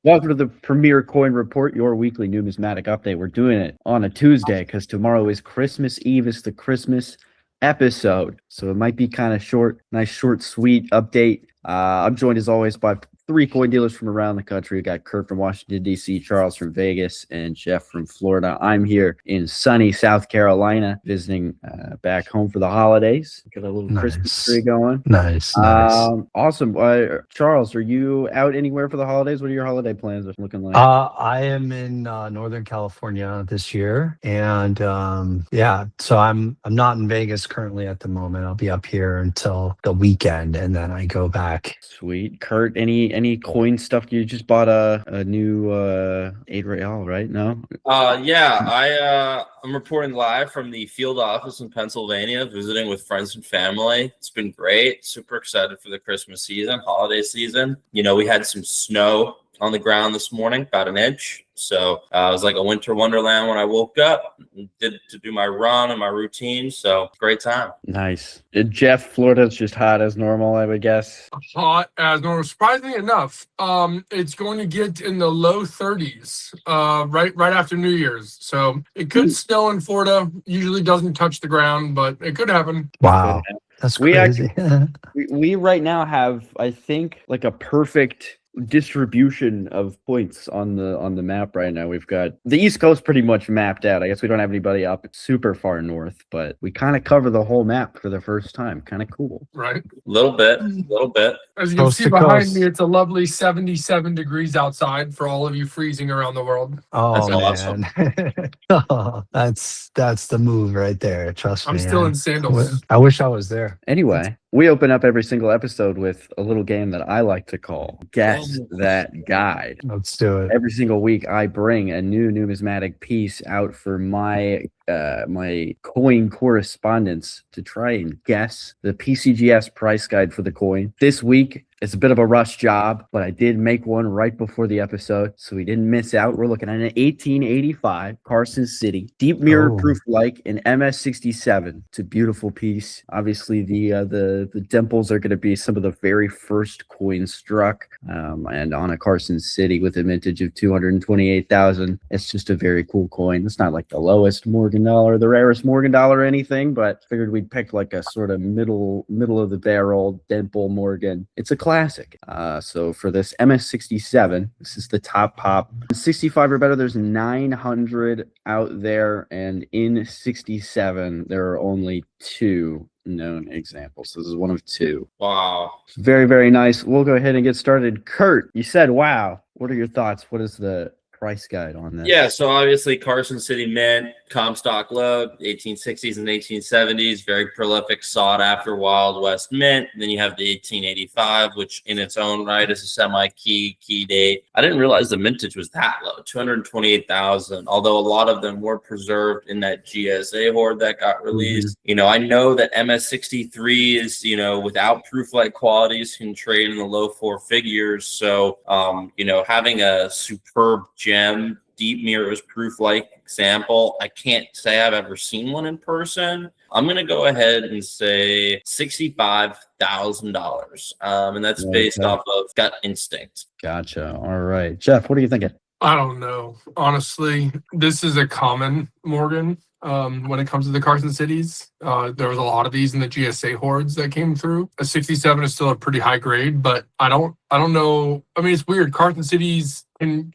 Welcome to the Premier Coin Report, your weekly numismatic update. We're doing it on a Tuesday because tomorrow is Christmas Eve. It's the Christmas episode, so it might be kind of short, nice, short, sweet update. I'm joined as always by 3 coin dealers from around the country. We got Kurt from Washington, D.C., Charles from Vegas, and Jeff from Florida. I'm here in sunny South Carolina, visiting back home for the holidays. Got a little Christmas tree going. Nice. Awesome. Charles, are you out anywhere for the holidays? What are your holiday plans looking like? I am in Northern California this year, and so I'm not in Vegas currently at the moment. I'll be up here until the weekend, and then I go back. Sweet. Kurt, any coin stuff? You just bought a new 8 real, right? No? I'm reporting live from the field office in Pennsylvania, visiting with friends and family. It's been great. Super excited for the Christmas season, holiday season. You know, we had some snow on the ground this morning, about an inch. So it was like a winter wonderland when I woke up, did to do my run and my routine. So great time. Nice. Jeff, Florida's just hot as normal, I would guess. Hot as normal. Surprisingly enough, it's going to get in the low 30s right after New Year's. So it could snow in Florida. Usually doesn't touch the ground, but it could happen. Wow. That's crazy. We right now have, I think, like a perfect distribution of points on the map right now. We've got the East Coast pretty much mapped out. I guess we don't have anybody up super far north, but we kind of cover the whole map for the first time. Kind of cool. Right. A little bit. As you can see behind me, it's a lovely 77 degrees outside for all of you freezing around the world. Oh, that's man. awesome. That's the move right there. Trust me. I'm still in sandals. I wish I was there. Anyway, we open up every single episode with a little game that I like to call Guess That Guide. Let's do it. Every single week, I bring a new numismatic piece out for my coin correspondents to try and guess the PCGS price guide for the coin. This week, it's a bit of a rush job, but I did make one right before the episode, so we didn't miss out. We're looking at an 1885 Carson City Deep Mirror Prooflike in MS67. It's a beautiful piece. Obviously, the dimples are going to be some of the very first coins struck, and on a Carson City with a vintage of 228,000. It's just a very cool coin. It's not like the lowest Morgan Dollar, the rarest Morgan Dollar or anything, but figured we'd pick like a sort of middle of the barrel dimple Morgan. It's a classic. So for this MS67, this is the top pop. 65 or better, there's 900 out there, and in 67 there are only 2 known examples. This is one of 2. Wow. Very, very nice. We'll go ahead and get started. Kurt, you said wow. What are your thoughts? What is the price guide on that? Yeah, so obviously Carson City Mint, Comstock load, 1860s and 1870s, very prolific, sought after Wild West mint. Then you have the 1885, which in its own right is a semi-key date. I didn't realize the mintage was that low, 228,000, although a lot of them were preserved in that GSA hoard that got released. You know, I know that MS63 is, you know, without proof-like qualities can trade in the low 4 figures. So, you know, having a superb gem Deep Mirror Prooflike example, I can't say I've ever seen one in person. I'm going to go ahead and say $65,000. And that's based off of gut instinct. Gotcha. All right. Jeff, what are you thinking? I don't know. Honestly, this is a common Morgan. When it comes to the Carson Cities, there was a lot of these in the GSA hordes that came through. A 67 is still a pretty high grade, but I don't know. I mean, it's weird. Carson Cities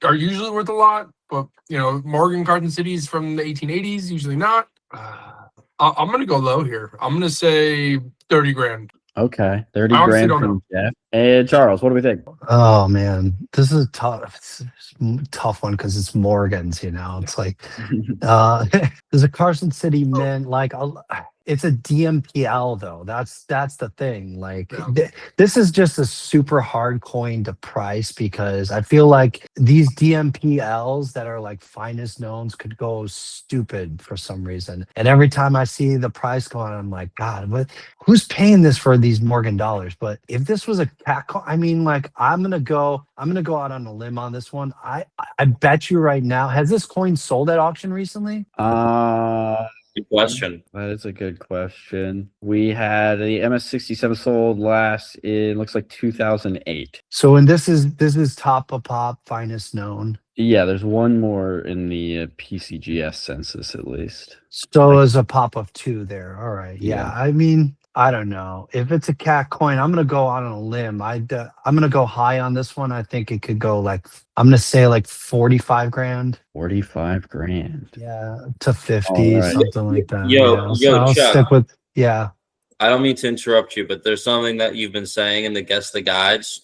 are usually worth a lot, but you know, Morgan Carson Cities from the 1880s usually not. I'm gonna go low here. I'm gonna say 30 grand. Okay, 30 grand from Jeff. Hey, Charles, what do we think? Oh man, this is it's a tough one because it's Morgan's. You know, it's like there's a Carson City Mint. Like it's a DMPL though. That's the thing. Like this is just a super hard coin to price because I feel like these DMPLs that are like finest knowns could go stupid for some reason. And every time I see the price go on, I'm like, God, who's paying this for these Morgan dollars? But if this was a cat coin, I mean, like I'm gonna go out on a limb on this one. I bet you right now, has this coin sold at auction recently? Good question. That is a good question. We had the MS67 sold last in looks like 2008. So, and this is top of pop, finest known. Yeah, there's one more in the PCGS census at least. So is a pop of 2 there. All right. Yeah. Yeah. I mean, I don't know if it's a cat coin. I'm gonna go out on a limb. I'm gonna go high on this one. I think it could go like, I'm gonna say like 45 grand. 45 grand. Yeah, to 50, All right. something like that. Yo, So I'll Chuck. stick with, yeah. I don't mean to interrupt you, but there's something that you've been saying in the Guess the Guides.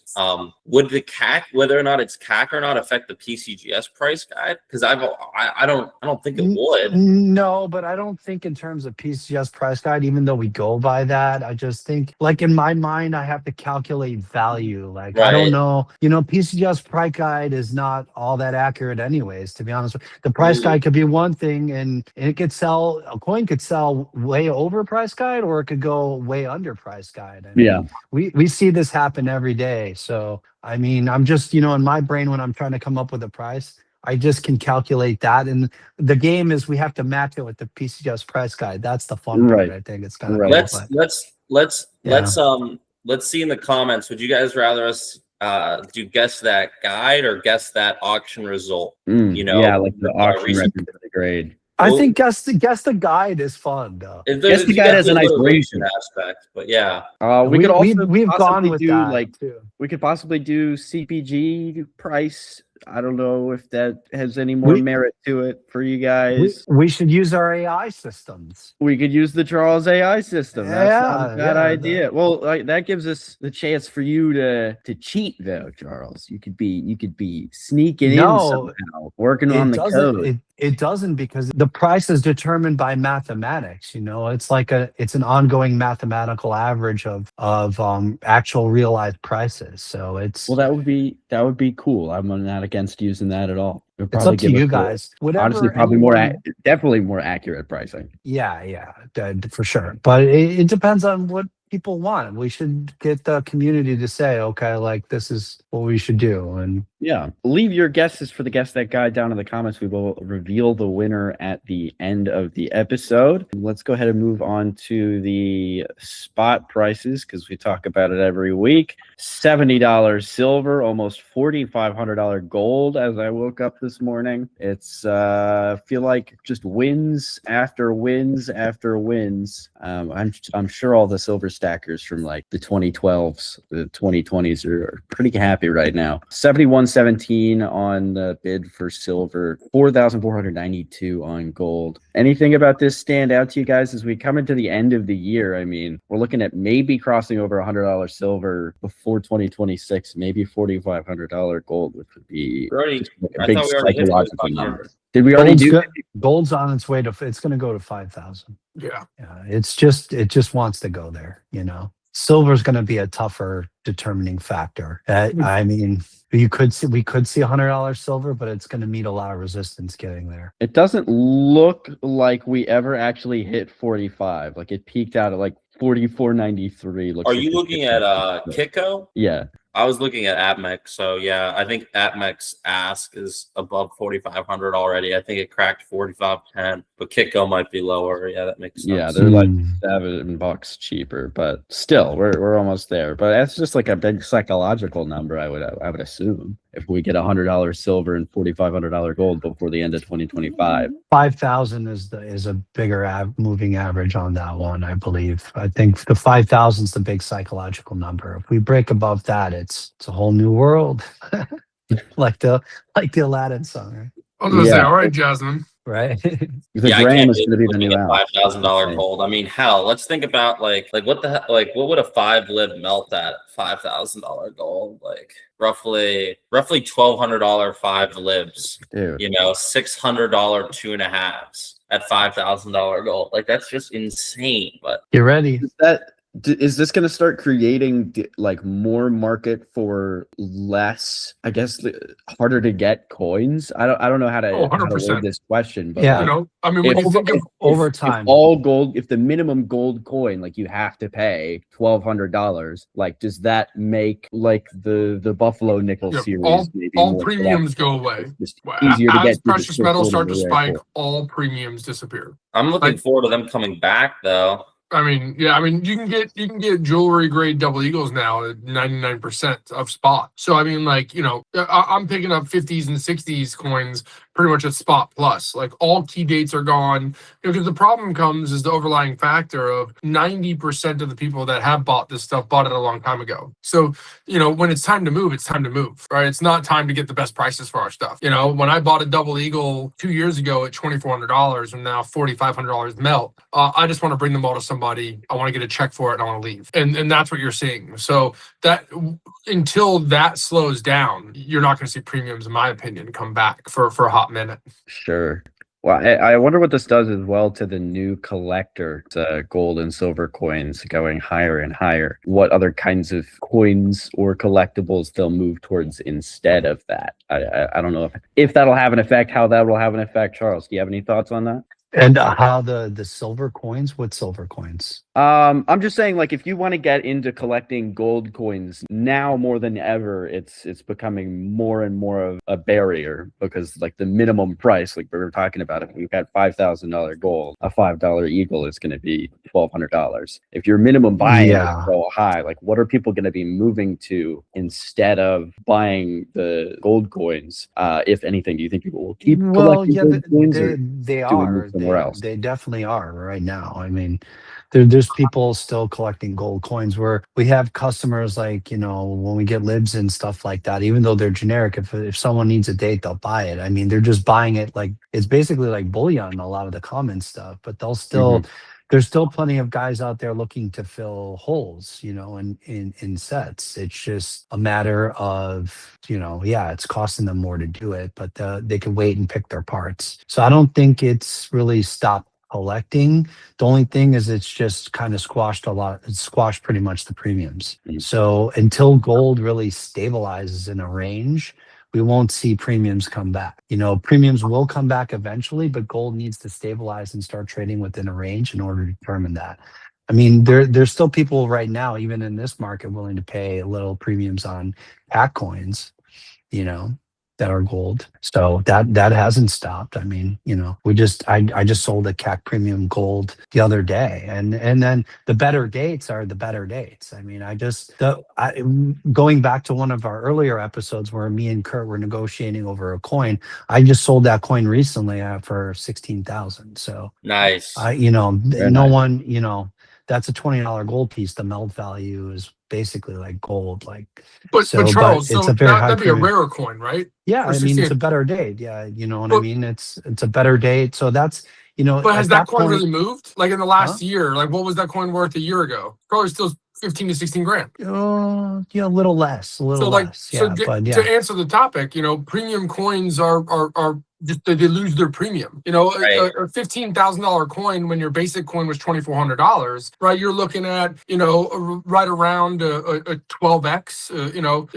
Would the CAC, whether or not it's CAC or not, affect the PCGS price guide? Because I don't think it would. No, but I don't think in terms of PCGS price guide, even though we go by that, I just think like in my mind, I have to calculate value. Like, I don't know, PCGS price guide is not all that accurate anyways, to be honest. The price guide could be one thing and it could sell, a coin could sell way over price guide or it could go way under price guide. I mean, we see this happen every day. So, I mean, I'm just, in my brain, when I'm trying to come up with a price, I just can calculate that. And the game is we have to match it with the PCGS price guide. That's the fun part. I think it's kind of let's see in the comments. Would you guys rather us do guess that guide or guess that auction result? Yeah, like the auction record for the grade. I think guess the guide is fun though. Guess the guide has a nice ratio aspect, but yeah. We could also we've gone with do that like too. We could possibly do CPG price. I don't know if that has any more merit to it for you guys. We should use our AI systems. We could use the Charles AI system. That's not a bad idea. Well, that gives us the chance for you to cheat, though, Charles. You could be sneaking in somehow, working on the code. It doesn't, because the price is determined by mathematics. It's like it's an ongoing mathematical average of actual realized prices. So it's that would be cool. I'm not against using that at all. It's up to you guys. Honestly, probably definitely more accurate pricing. Yeah, for sure. But it depends on what people want. We should get the community to say, okay, like this is what we should do. And yeah, leave your guesses for the Guess That Guide down in the comments. We will reveal the winner at the end of the episode. Let's go ahead and move on to the spot prices because we talk about it every week. $70 silver, almost $4,500 gold as I woke up this morning. It's feel like just wins after wins after wins. I'm sure all the silver stackers from like the 2012s, the 2020s are pretty happy right now. 71.17 on the bid for silver, 4,492 on gold. Anything about this stand out to you guys as we come into the end of the year? I mean, we're looking at maybe crossing over $100 silver before 2026, maybe $4,500 gold, which would be a big psychological number. Did we already do? Gold's on its way to. It's going to go to 5,000. Yeah. It just wants to go there. Silver's going to be a tougher determining factor. I mean, we could see $100 silver, but it's going to meet a lot of resistance getting there. It doesn't look like we ever actually hit 45. Like it peaked out at like 44.93. Are you looking at Kiko? Yeah. I was looking at APMEX, so yeah, I think APMEX ask is above 4,500 already. I think it cracked 4,510, but Kiko might be lower. Yeah, that makes sense. Yeah, they're like $7 cheaper, but still, we're almost there. But that's just like a big psychological number. I would assume if we get $100 silver and $4,500 gold before the end of 2025. 5,000 is a bigger moving average on that one, I believe. I think the 5,000 is the big psychological number. If we break above that, it's a whole new world, like the Aladdin song, right? I was gonna say, all right, Jasmine. Right. The gram is going to be the new $5,000 gold. I mean, hell, let's think about like what the hell, like what would a 5 lib melt at $5,000 gold? Like roughly $1,200 5 libs. Dude. $600 2.5s at $5,000 gold. Like that's just insane. But you ready? Is this going to start creating like more market for less, I guess, harder to get coins? I don't know how to, Oh, how to word 100%. this question, but Yeah. You like, know, I mean, when if, you think of over if time. all gold, if the minimum gold coin, like you have to pay $1,200, like does that make like the Buffalo nickel yeah, series maybe all more premiums go collectible? away. It's just easier to As get through the precious metals start to rare spike, coin. all premiums disappear. I'm looking forward to them coming back though. I mean, yeah, I mean, you can get jewelry grade double eagles now at 99% of spot. So I mean, like, you know, I'm picking up 50s and 60s coins pretty much at spot plus. Like all key dates are gone. Because the problem comes is the overlying factor of 90% of the people that have bought this stuff bought it a long time ago. So, you know, when it's time to move, it's time to move, right? It's not time to get the best prices for our stuff. You know, when I bought a double eagle 2 years ago at $2,400 and now $4,500 melt, I just want to bring them all to somebody. I want to get a check for it and I want to leave. And that's what you're seeing. So that until that slows down, you're not going to see premiums, in my opinion, come back for a hot minute. Sure. Well, I wonder what this does as well to the new collector, gold and silver coins going higher and higher. What other kinds of coins or collectibles they'll move towards instead of that. I don't know if that'll have an effect, how that will have an effect. Charles, do you have any thoughts on that? And how the silver coins? What silver coins? I'm just saying, like, if you want to get into collecting gold coins now more than ever, it's becoming more and more of a barrier because, like, the minimum price, like we were talking about, if we've got $5,000 gold, a $5 eagle is going to be $1,200. If your minimum buying is so high, like, what are people going to be moving to instead of buying the gold coins? If anything, do you think people will keep collecting gold coins? They are. Else? They definitely are right now. I mean, there's people still collecting gold coins where we have customers like, you know, when we get libs and stuff like that, even though they're generic, if someone needs a date, they'll buy it. I mean, they're just buying it like it's basically like bullion, a lot of the common stuff, but they'll still there's still plenty of guys out there looking to fill holes, you know, in sets. It's just a matter of, you know, yeah, it's costing them more to do it, but they can wait and pick their parts. So I don't think it's really stopped collecting. The only thing is it's just kind of squashed pretty much the premiums. So until gold really stabilizes in a range, we won't see premiums come back. You know, premiums will come back eventually, but gold needs to stabilize and start trading within a range in order to determine that. I mean, there's still people right now, even in this market, willing to pay little premiums on pack coins, you know, that are gold. So that hasn't stopped. I mean, you know, I just sold a CAC premium gold the other day, and then the better dates are the better dates. I mean, going back to one of our earlier episodes where me and Kurt were negotiating over a coin, I just sold that coin recently for 16,000. So nice. You know, Very no nice. one, you know, that's a $20 gold piece. The melt value is basically like gold, like. But Charles, it's so a very high that'd be a premium. rarer coin, right? Yeah, I mean, it's a better date. Yeah, you know what I mean? It's a better date. So that's, you know, But has that coin point, really moved? Like in the last year, like what was that coin worth a year ago? Probably still 15 to 16 grand. Yeah, a little less, less. Yeah, but yeah. To answer the topic, you know, premium coins are just they lose their premium. You know, Right. a $15,000 coin when your basic coin was $2,400, right? You're looking at, you know, right around a 12x, you know,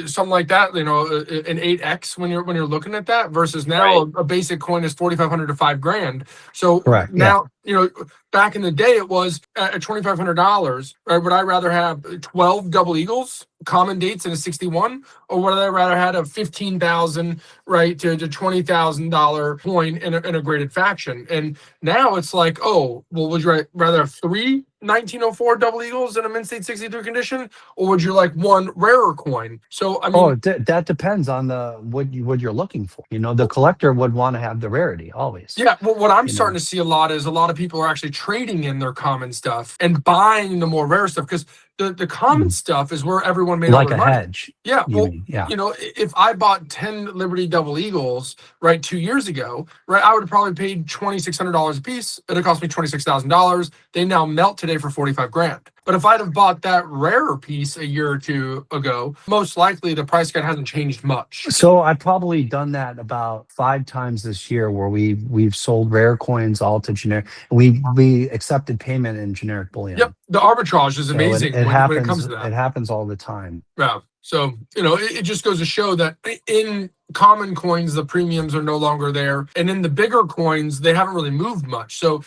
something like that. You know, an 8x when you're looking at that versus now a basic coin is $4,500 to $5,000. So Correct, now, you know, back in the day it was at $2,500. Right? Would I rather have 12 double eagles, common dates in a 61, or would I rather have a 15,000 right to $20,000 coin in a graded faction? And now it's like, oh, well, would you rather have 3 1904 double eagles in a mint state 63 condition, or would you like one rarer coin? So I mean, that depends on what you're looking for. You know, the collector would want to have the rarity always. Yeah, well, what I'm starting to see a lot is a lot of people are actually trading in their common stuff and buying the more rare stuff because the common stuff is where everyone made all their money. Hedge. Yeah, well, yeah. You know, if I bought 10 Liberty double eagles right 2 years ago, right, I would have probably paid $2,600 a piece. It'd cost me $26,000. They now melt today today for 45 grand. But if I'd have bought that rarer piece a year or two ago, most likely the price guide hasn't changed much. So I've probably done that about 5 times this year, where we've sold rare coins all to generic. We accepted payment in generic bullion. Yep, the arbitrage is So amazing it when happens. it comes to that. It happens all the time. Yeah. So, it just goes to show that in common coins, the premiums are no longer there. And in the bigger coins, they haven't really moved much. So,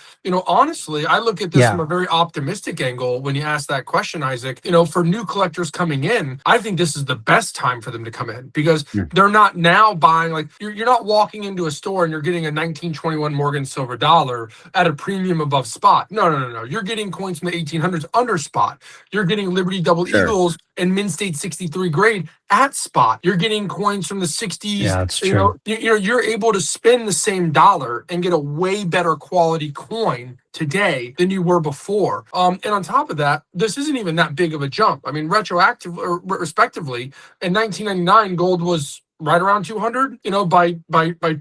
honestly, I look at this from a very optimistic angle when you ask that question, Isaac. For new collectors coming in, I think this is the best time for them to come in, because they're not now buying, like, you're not walking into a store and you're getting a 1921 Morgan silver dollar at a premium above spot. No. You're getting coins from the 1800s under spot. You're getting Liberty Double Eagles and Mint State 63 grade at spot. You're getting coins from the 60s. Yeah, that's true. You're able to spend the same dollar and get a way better quality coin today than you were before. And on top of that, this isn't even that big of a jump. I mean, retroactive or respectively, in 1999, gold was right around 200. By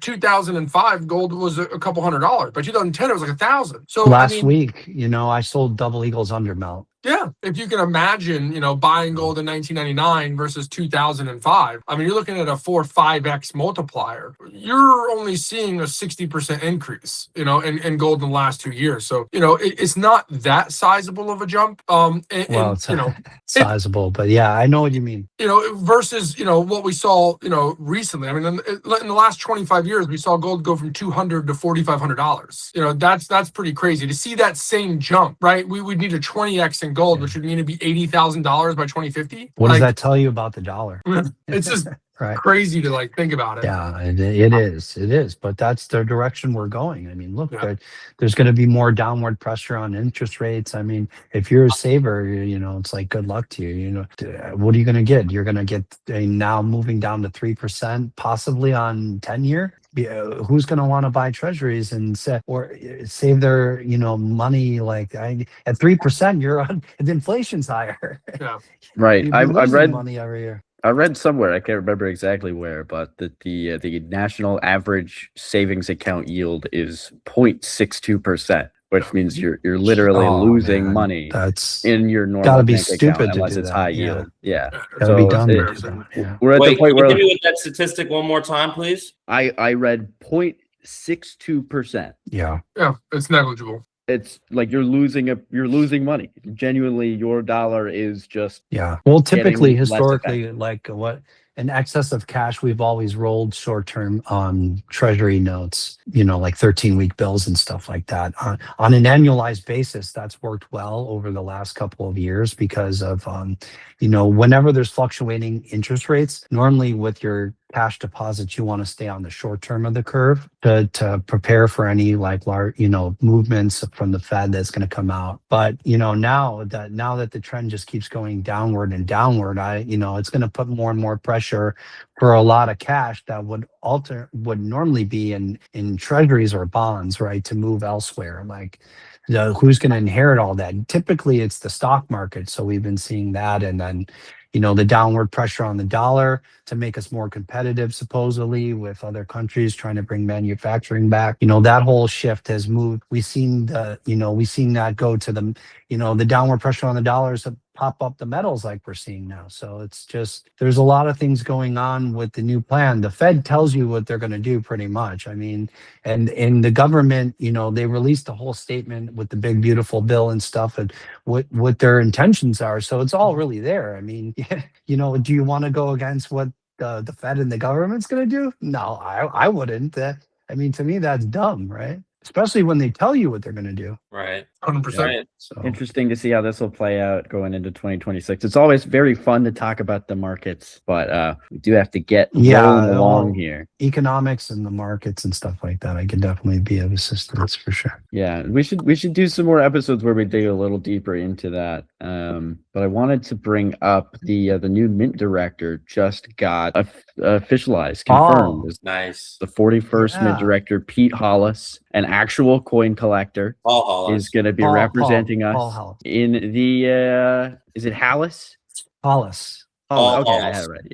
2005, gold was a couple $100. By 2010, it was like 1,000. So last week, I sold double eagles under melt. Yeah, if you can imagine, buying gold in 1999 versus 2005, I mean, you're looking at a 4-5x multiplier. You're only seeing a 60% increase, in gold in the last 2 years. So, it's not that sizable of a jump. It's sizable, but yeah, I know what you mean. Versus, what we saw, recently. I mean, in the last 25 years, we saw gold go from $200 to $4,500. That's pretty crazy. To see that same jump, right? We would need a 20x in gold, which would mean it'd be $80,000 by 2050. What does that tell you about the dollar? It's just right. crazy to think about it. Yeah, it is. But that's the direction we're going. I mean, look, there's going to be more downward pressure on interest rates. I mean, if you're a saver, it's like good luck to you. What are you going to get? You're going to get now moving down to 3%, possibly on 10-year. Who's going to want to buy treasuries and save their money at 3%? The inflation's higher. Yeah, right. I read money every year. I read somewhere, I can't remember exactly where, but that the national average savings account yield is 0.62%, which means you're literally losing money. That's in your normal gotta be bank stupid account to unless do it's that. high yield. Yeah. Gotta be done. We're at the point can where you give me that statistic one more time, please? I read 0.62%. Yeah, it's negligible. It's like you're losing money. Genuinely, your dollar is just Well, typically, less historically, effective. in excess of cash, we've always rolled short-term treasury notes, like 13-week bills and stuff like that. On an annualized basis, that's worked well over the last couple of years because of, whenever there's fluctuating interest rates, normally with your cash deposits, you want to stay on the short term of the curve to prepare for any large, movements from the Fed that's going to come out. But, now that the trend just keeps going downward and downward, it's going to put more and more pressure for a lot of cash that would normally be in treasuries or bonds, right, to move elsewhere. Who's going to inherit all that? Typically, it's the stock market. So we've been seeing that, and then the downward pressure on the dollar to make us more competitive, supposedly, with other countries trying to bring manufacturing back. That whole shift has moved. We've seen that go to the downward pressure on the dollars to pop up the metals like we're seeing now. So it's just, there's a lot of things going on with the new plan. The Fed tells you what they're going to do pretty much. I mean, and in the government, they released a whole statement with the big, beautiful bill and stuff and what their intentions are. So it's all really there. I mean, do you want to go against what the Fed and the government's going to do? No, I wouldn't. To me, that's dumb, right? Especially when they tell you what they're going to do. Right. 100%. Right. So Interesting to see how this will play out going into 2026. It's always very fun to talk about the markets, but we do have to get rolling along here. Economics and the markets and stuff like that, I can definitely be of assistance for sure. Yeah, we should do some more episodes where we dig a little deeper into that. But I wanted to bring up the new mint director just got officialized, confirmed. As Nice. the 41st mint director, Pete Hollis, an actual coin collector, is going to be representing us Paul Hollis. in the is it Hollis? Hollis. Paul, okay, I Hollis. had it right.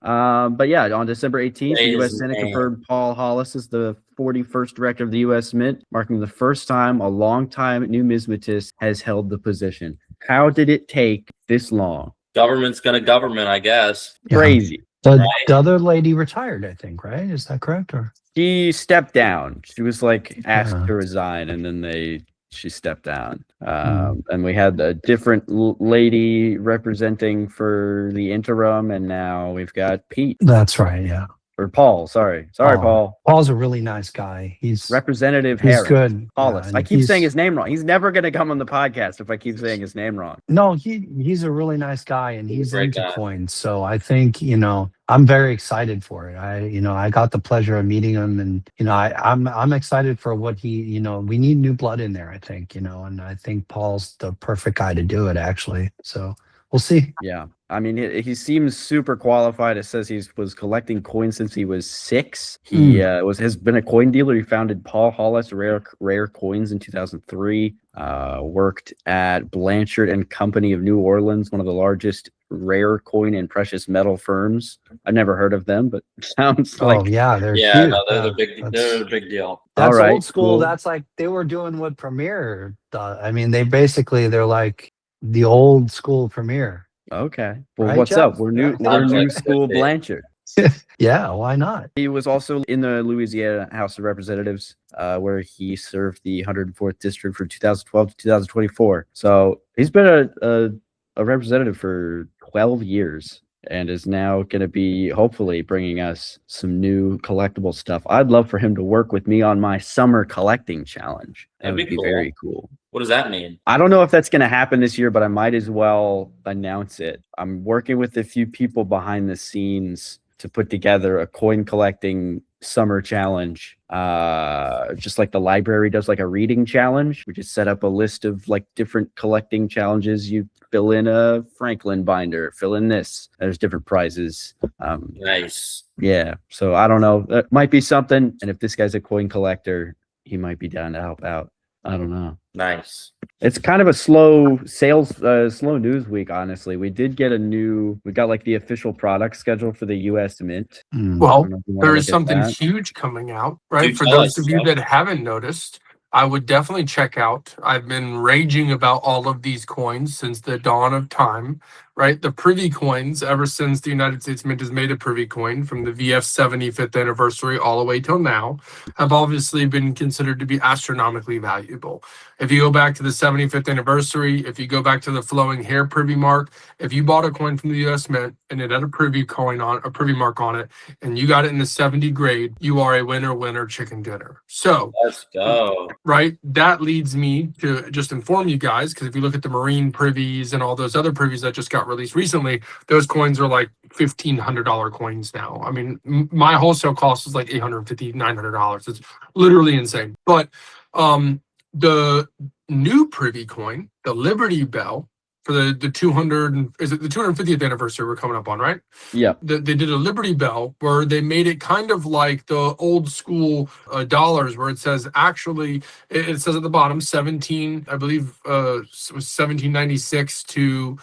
Yeah. But yeah, on December 18th, the U.S. His Senate name. confirmed Paul Hollis as the 41st director of the U.S. Mint, marking the first time a longtime numismatist has held the position. How did it take this long? Government's gonna government, I guess. Yeah. Crazy. The other lady retired, I think, right? Is that correct? Or She stepped down. She was like asked Yeah. to resign, and then she stepped down. And we had a different lady representing for the interim, and now we've got Pete that's right. Yeah. or Paul. Sorry, Paul. Paul's a really nice guy. He's Representative he's Harris. good. Hollis. Yeah, I and keep saying his name wrong. He's never going to come on the podcast if I keep saying his name wrong. No, he's a really nice guy, and He's a he's great into guy. coins. So I think I'm very excited for it. I got the pleasure of meeting him, and I'm excited for what he we need new blood in there. I think and I think Paul's the perfect guy to do it actually. So we'll see. Yeah. I mean, he seems super qualified. It says he was collecting coins since he was 6. He has been a coin dealer. He founded Paul Hollis Rare Coins in 2003. Worked at Blanchard and Company of New Orleans, one of the largest rare coin and precious metal firms. I've never heard of them, but sounds like They're Yeah, huge. no, they're the Yeah, big. They're the big deal. That's All right, old school. cool. That's like they were doing what Premiere does. I mean, they're like the old school Premiere. Okay. Well, Right, what's Jeff? up? We're new. Yeah. We're new Like school 50. Blanchard. Yeah, why not? He was also in the Louisiana House of Representatives, where he served the 104th district from 2012 to 2024. So he's been a representative for 12 years and is now going to be hopefully bringing us some new collectible stuff. I'd love for him to work with me on my summer collecting challenge. That That'd would be be cool. very cool. What does that mean? I don't know if that's going to happen this year, but I might as well announce it. I'm working with a few people behind the scenes to put together a coin collecting summer challenge. Just like the library does like a reading challenge. We just set up a list of like different collecting challenges. You fill in a Franklin binder, fill in this. There's different prizes. Nice. Yeah. So I don't know. That might be something. And if this guy's a coin collector, he might be down to help out. I don't know. Nice. It's kind of a slow news week, honestly. We got like the official product schedule for the U.S. Mint. Well, I don't know if you wanna there is look at something that. huge coming out, right? Dude, For tell those us, of you Jeff. that haven't noticed, I would definitely check out. I've been raging about all of these coins since the dawn of time, right? The privy coins, ever since the United States Mint has made a privy coin from the VF 75th anniversary all the way till now, have obviously been considered to be astronomically valuable. If you go back to the 75th anniversary, if you go back to the flowing hair privy mark, if you bought a coin from the U.S. Mint and it had a privy mark on it, and you got it in the 70 grade, you are a winner chicken dinner. So Let's go. right, that leads me to just inform you guys, because if you look at the marine privies and all those other privies that just got released recently, those coins are like $1,500 coins now. I mean, my wholesale cost is like $850, $900. It's literally insane. But the new privy coin, the Liberty Bell, for the 250th anniversary we're coming up on, right? Yeah. They did a Liberty Bell where they made it kind of like the old school dollars, where it says actually it says at the bottom 17, I believe was 1796 to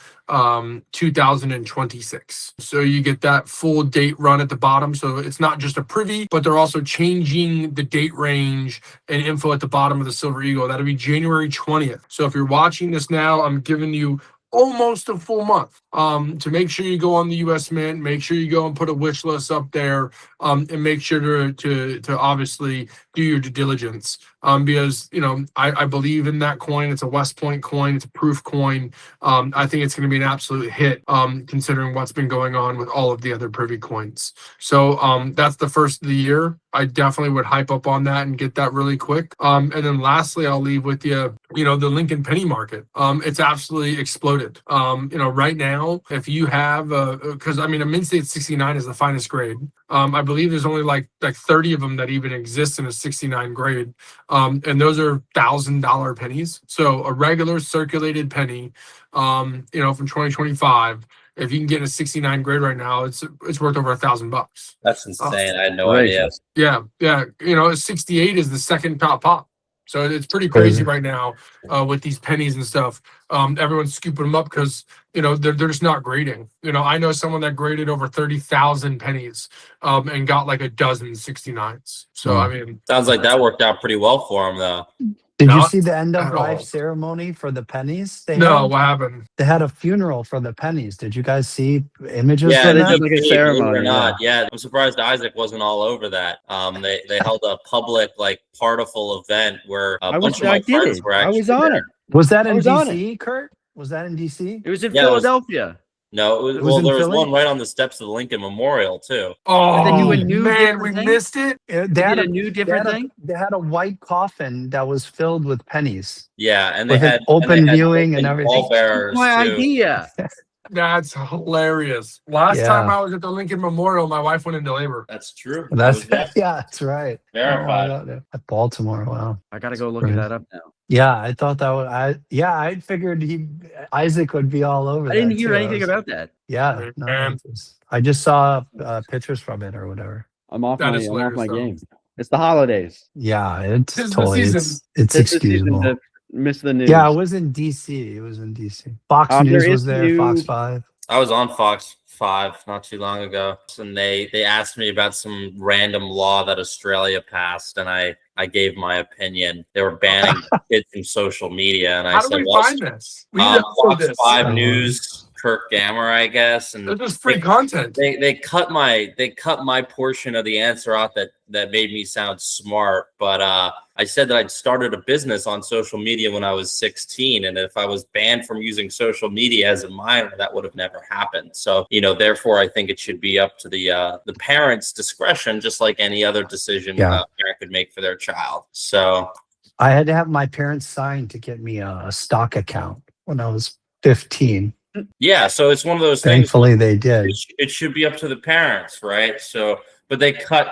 2026. So you get that full date run at the bottom. So it's not just a privy, but they're also changing the date range and info at the bottom of the Silver Eagle. That'll be January 20th. So if you're watching this now, I'm giving you almost a full month to make sure you go on the U.S. Mint, make sure you go and put a wish list up there, and make sure to obviously do your due diligence, because I believe in that coin. It's a West Point coin. It's a proof coin. I think it's going to be an absolute hit, considering what's been going on with all of the other privy coins. So that's the first of the year. I definitely would hype up on that and get that really quick. And then lastly, I'll leave with you, the Lincoln penny market. It's absolutely exploded. Right now, if you have, because I mean, a Mint State 69 is the finest grade. I believe there's only like 30 of them that even exist in a 69 grade. And those are $1,000 pennies. So a regular circulated penny, from 2025, if you can get a 69 grade right now, it's worth over $1,000. That's insane. I had no Gracious. idea. Yeah. A 68 is the second top pop. So it's pretty crazy right now with these pennies and stuff. Everyone's scooping them up because, you know, they're just not grading. You know, I know someone that graded over 30,000 pennies and got like a dozen 69s. So, I mean, Sounds like that worked out pretty well for him, though. Did you Not see the end of at all. life ceremony for the pennies? no, what happened? They had a funeral for the pennies. Did you guys see images Yeah, from they that? did like a believe it or ceremony, not. Yeah, I'm surprised Isaac wasn't all over that. They held a public like partiful event where a bunch of my friends were I actually was on there. it. Was that I in was on DC, Kurt? Was that in DC? It was in Yeah, it was- Philadelphia. No, it was, It was well, in there was Philly? one right on the steps of the Lincoln Memorial too. Oh, they do a new man, different we thing? missed it. They They had did a a new different thing. They had a white coffin that was filled with pennies. Yeah, and they With an had open and they had viewing and Lincoln everything. pallbearers, My too. idea. That's hilarious. Last Yeah. time I was at the Lincoln Memorial, my wife went into labor. That's true. That's That was yeah, that's right. verified. At Baltimore. Wow. I gotta go look Right. that up now. Yeah, I thought that would. I figured Isaac would be all over. I didn't that, hear too. anything about that. Yeah, no, Man. I just saw pictures from it or whatever. I'm off That my is hilarious, though. game. It's the holidays. Yeah, it's Tis the totally season. it's It's the season excusable. to miss the news. Yeah, it was in DC. It was in DC. Fox There News is was there. Fox new- 5. I was on Fox 5 not too long ago, and they asked me about some random law that Australia passed, and I gave my opinion. They were banning kids from social media, and I How do said, we well, find this? We need to upload Fox this. 5 News, Kirk Gammer, I guess, and This is free content. they cut my portion of the answer out that made me sound smart, but I said that I'd started a business on social media when I was 16, and if I was banned from using social media as a minor, that would have never happened. So, you know, therefore, I think it should be up to the parents' discretion, just like any other decision a parent could make for their child. So, I had to have my parents sign to get me a stock account when I was 15. yeah, so it's one of those things. Thankfully, they did. It should be up to the parents, right? So, but they cut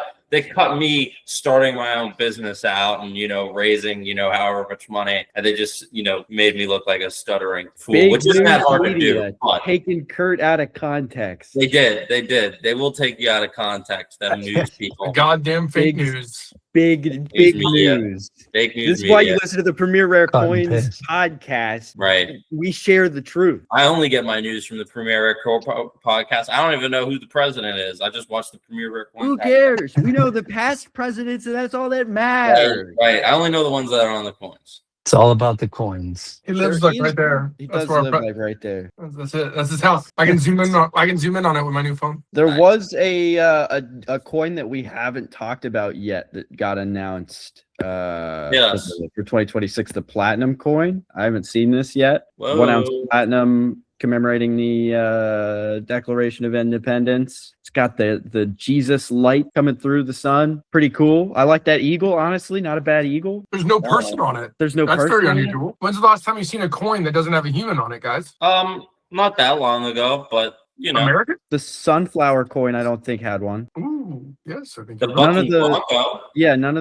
me starting my own business out and, you know, raising, you know, however much money, and they just, you know, made me look like a stuttering fool, Big which isn't that news hard to media do. But taking Kurt out of context. they did. They will take you out of context, them news people. Goddamn fake Big- news. Big media. news. Fake news This is why you media. listen to the Premier Rare Cut and Coins paste. podcast. Right. We share the truth. I only get my news from the Premier Rare podcast. I don't even know who the president is. I just watch the Premier Rare Coin. Who cares? We know the past presidents, and that's all that Right, matters. right. I only know the ones that are on the coins. It's all about the coins. He lives Sure like is. right there. He That's does where live our like right there. that's it. That's his house. I can zoom in on it with my new phone. There Nice. was a coin that we haven't talked about yet that got announced Yes. for 2026, the platinum coin. I haven't seen this yet. Whoa. 1 ounce platinum commemorating the Declaration of Independence. It's got the Jesus light coming through the sun. Pretty cool. I like that eagle, honestly. Not a bad eagle. There's no person on it. There's no That's person very on it. unusual. When's the last time you've seen a coin that doesn't have a human on it, guys? Not that long ago, but you know, American? The sunflower coin, I don't think had one. Ooh, yes, I think the you're right. None of Bucky the- Blanco. Yeah, none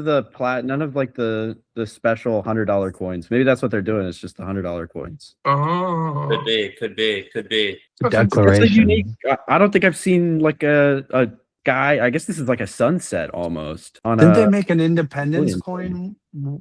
of like the special $100 coins. Maybe that's what they're doing. It's just the $100 coins. Oh, Could be. That's That's a Declaration. unique. I don't think I've seen like a guy. I guess this is like a sunset almost. On Didn't a, they make an independence William coin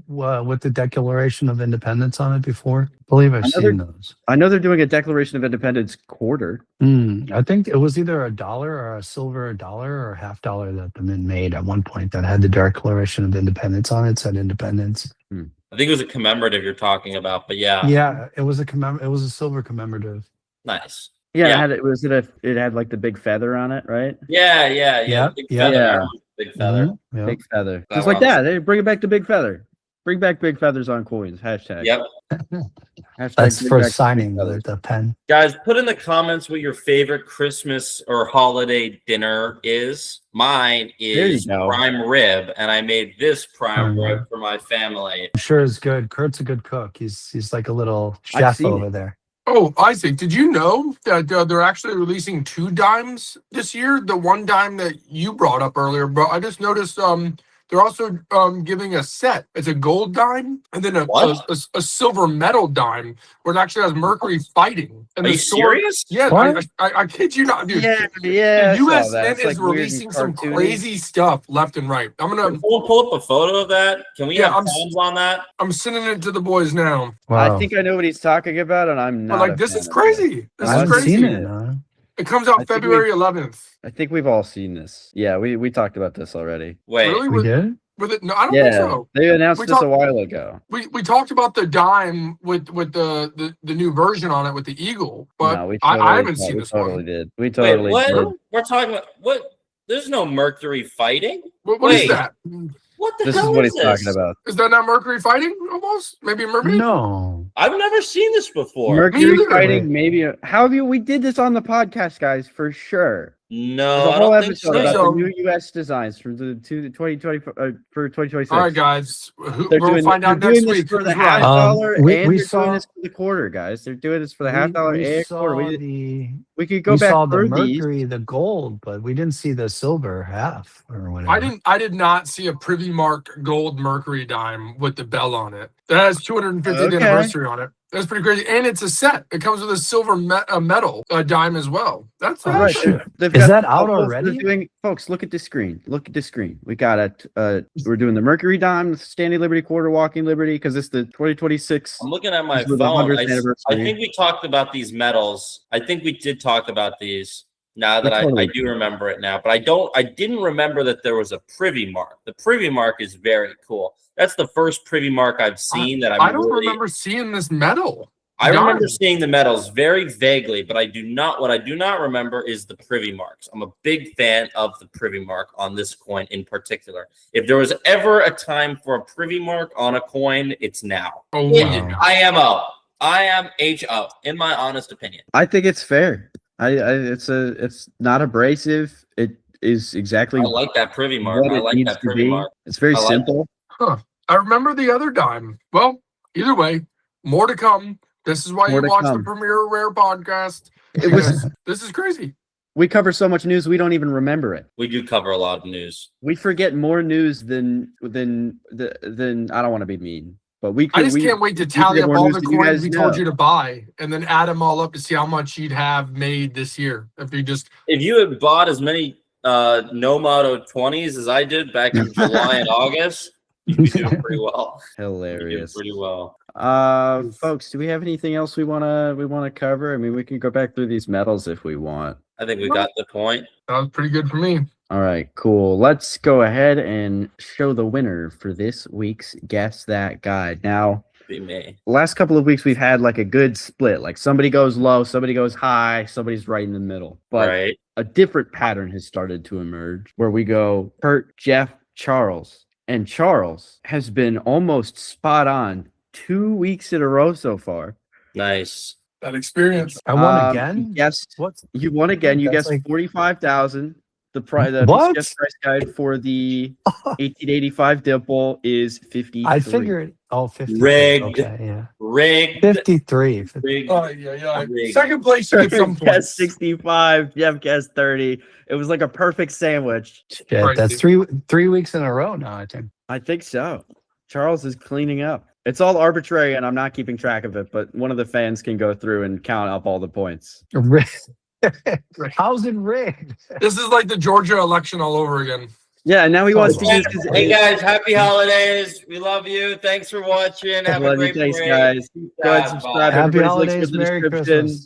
with the Declaration of Independence on it before? I believe I've Another- seen those. I know they're doing a Declaration of Independence quarter. I think it was either $1 or a silver $1 or a $half that the Mint made at one point that had the Declaration of Independence on it. Said independence. I think it was a commemorative you're talking about, but yeah, Yeah, it was a silver commemorative. nice. Yeah, Yeah. it had like the big feather on it, right? Yeah. Yeah, Big yeah. feather. Yeah. Big feather. Mhm, yeah. Big feather. That Just like one. that. They bring it back to big feather. Bring back big feathers on coins. Hashtag. Yep. Hashtag That's bring for back signing big feathers. the pen. Guys, put in the comments what your favorite Christmas or holiday dinner is. Mine There you is go. prime rib, and I made this prime Mhm. rib for my family. I'm sure is good. Kurt's a good cook. He's like a little I've chef seen over it. there. Oh, Isaac, did you know that they're actually releasing 2 dimes this year? The one dime that you brought up earlier, but I just noticed they're also giving a set. It's a gold dime and then What? a silver metal dime where it actually has mercury fighting. And Are the you store, serious? yeah, What? I kid you not, dude. Yeah, The I saw US that. Mint It's, is like, weird and releasing some cartoony. crazy stuff left and right. I'm gonna We'll pull up a photo of that. Can we Yeah, have times on that? I'm sending it to the boys now. I Wow. think I know what he's talking about, and I'm But not. like, this is a fan of crazy. This I is haven't crazy. seen it. It comes I out think February 11th. I think we've all seen this. Yeah, we talked about this already. Wait, Really? We did? With it? No, I don't think Yeah, so. they announced We this a talked- while ago. We talked about the dime with the new version on it with the eagle, but No, we I totally, haven't seen we this totally one. did. We wait, totally what? did. We're talking about what? There's no mercury fighting. What is Wait. that? What the This is hell what is he's this? talking about. Is that not Mercury fighting almost? Maybe a mermaid? No. I've never seen this before. Mercury either. fighting, maybe. How have you? We did this on the podcast, guys, for sure. No, There's I a whole don't think episode so. about So- the new U.S. designs for the 2020 for 2026. All right, guys. They're We'll doing, find out they're next doing this week. for the Who's half right. dollar, We- and we they're saw- doing this for the quarter, guys. They're doing this for the half dollar We and saw quarter. We could go we back saw the through these. mercury, the gold, but we didn't see the silver half or whatever. I did not see a Privy Mark gold Mercury dime with the bell on it. That has 250th Okay. anniversary on it. That's pretty crazy, and it's a set. It comes with a silver metal dime as well. That's All right. shit. They've Is got that the out levels. already? They're doing, folks, look at the screen. Look at the screen. We got we're doing the Mercury dime, the Standing Liberty quarter, Walking Liberty, because it's the 2026. I'm looking at my This was the phone. 100th I anniversary. think we talked about these medals. I think we did talk about these. Now that We I totally do remember it now, but I didn't remember that there was a privy mark. The privy mark is very cool. That's the first privy mark I've seen that I don't remember seeing this medal. I remember Dime. seeing the medals very vaguely, but what I do not remember is the privy marks. I'm a big fan of the privy mark on this coin in particular. If there was ever a time for a privy mark on a coin, it's now. Oh, Wow. I am HO, in my honest opinion. I think it's fair. It's not abrasive. It is exactly I like that privy mark. what I it like needs that to privy be. mark. It's very I like simple. I remember the other dime. Well, either way, more to come. This is why More you to watch the come. Premier Rare podcast. It was. This is crazy. We cover so much news we don't even remember it. We do cover a lot of news. We forget more news than I don't want to be mean, but I just can't wait to we tally get up more all news the than you coins guys we told know. you to buy and then add them all up to see how much you'd have made this year. If you just If you had bought as many no moto 20s as I did back in July and August, you'd be doing pretty well. You'd be doing Hilarious. pretty well. Folks, do we have anything else we wanna cover? I mean, we can go back through these medals if we want. I think we got the point. that was pretty good for me. All right, cool. Let's go ahead and show the winner for this week's Guess That Guide. Now, Be me. last couple of weeks we've had like a good split. Like somebody goes low, somebody goes high, somebody's right in the middle. But Right. a different pattern has started to emerge where we go Kurt, Jeff, Charles. And Charles has been almost spot on 2 weeks in a row so far. Nice. That experience. I won You again. guessed, What? you won again. You That's guessed like- 45,000. The What? PCGS price guide for the 1885 dimple is 53. I figured. Oh, 53. Rigged. Okay, yeah. Rigged. 53. Rigged. Oh yeah. Rigged. Second place, you get some Kurt guessed points. 65. Jeff guessed 30. It was like a perfect sandwich. Shit, Crazy. that's three weeks in a row now, I think. I think so. Charles is cleaning up. It's all arbitrary, and I'm not keeping track of it. But one of the fans can go through and count up all the points. How's it rigged? This is like the Georgia election all over again. Yeah, and now he wants to Hey, use his. hey guys, happy holidays. We love you. Thanks for watching. Have a Love you. great Thanks, break. guys. Go ahead and Bye. subscribe. Happy Everybody's links holidays, in the Merry description. Christmas.